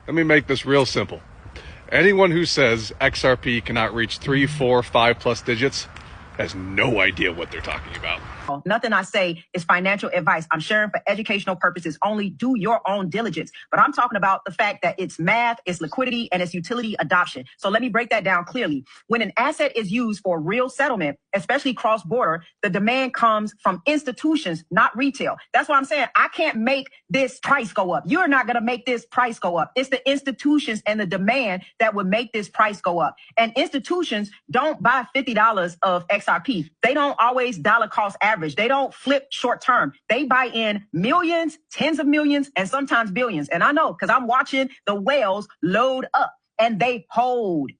Let me make this real simple. Anyone who says XRP cannot reach 3, 4, 5 plus digits has no idea what they're talking about. Nothing I say is financial advice. I'm sharing for educational purposes only. Do your own diligence. But I'm talking about the fact that it's math, it's liquidity, and it's utility adoption. So let me break that down clearly. When an asset is used for real settlement, especially cross-border, the demand comes from institutions, not retail. That's why I'm saying I can't make this price go up. You're not going to make this price go up. It's the institutions and the demand that would make this price go up. And institutions don't buy $50 of XRP. They don't always dollar cost average. They don't flip short term. They buy in millions, tens of millions, and sometimes billions. And I know because I'm watching the whales load up. And they hold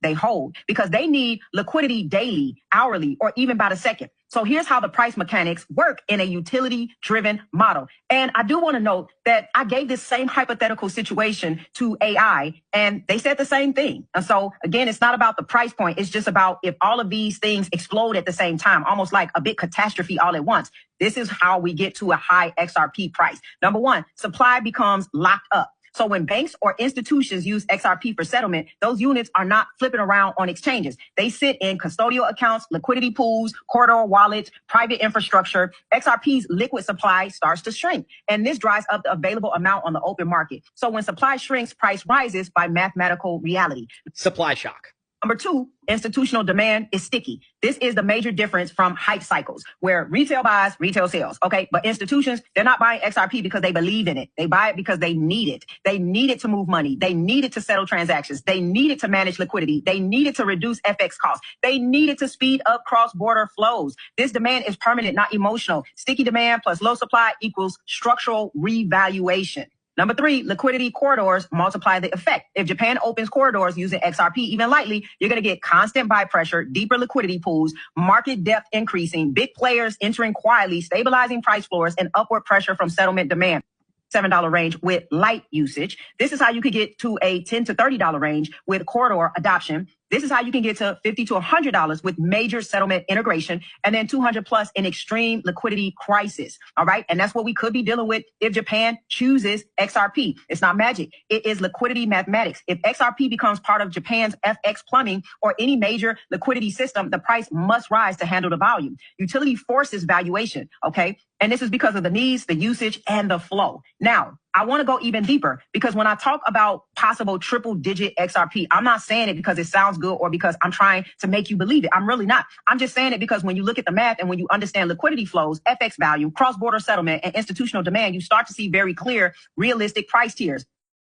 because they need liquidity daily, hourly, or even by the second. So here's how the price mechanics work in a utility-driven model. And I do want to note that I gave this same hypothetical situation to AI, and they said the same thing. And so, again, it's not about the price point. It's just about if all of these things explode at the same time, almost like a big catastrophe all at once. This is how we get to a high XRP price. Number one, supply becomes locked up. So when banks or institutions use XRP for settlement, those units are not flipping around on exchanges. They sit in custodial accounts, liquidity pools, corridor wallets, private infrastructure. XRP's liquid supply starts to shrink, and this dries up the available amount on the open market. So when supply shrinks, price rises by mathematical reality. Supply shock. Number two, institutional demand is sticky. This is the major difference from hype cycles where retail buys, retail sells. Okay. But institutions, they're not buying XRP because they believe in it. They buy it because they need it. They need it to move money. They need it to settle transactions. They need it to manage liquidity. They need it to reduce FX costs. They need it to speed up cross-border flows. This demand is permanent, not emotional. Sticky demand plus low supply equals structural revaluation. Number three, liquidity corridors multiply the effect. If Japan opens corridors using XRP even lightly, you're going to get constant buy pressure, deeper liquidity pools, market depth increasing, big players entering quietly, stabilizing price floors, and upward pressure from settlement demand. $7 range with light usage. This is how you could get to a $10 to $30 range with corridor adoption. This is how you can get to $50 to $100 with major settlement integration, and then 200 plus in extreme liquidity crisis. All right. And that's what we could be dealing with if Japan chooses XRP. It's not magic. It is liquidity mathematics. If XRP becomes part of Japan's FX plumbing or any major liquidity system, the price must rise to handle the volume. Utility forces valuation. Okay. And this is because of the needs, the usage, and the flow. Now, I want to go even deeper because when I talk about possible triple digit XRP, I'm not saying it because it sounds good or because I'm trying to make you believe it. I'm really not. I'm just saying it because when you look at the math and when you understand liquidity flows, FX value, cross-border settlement, and institutional demand, you start to see very clear, realistic price tiers.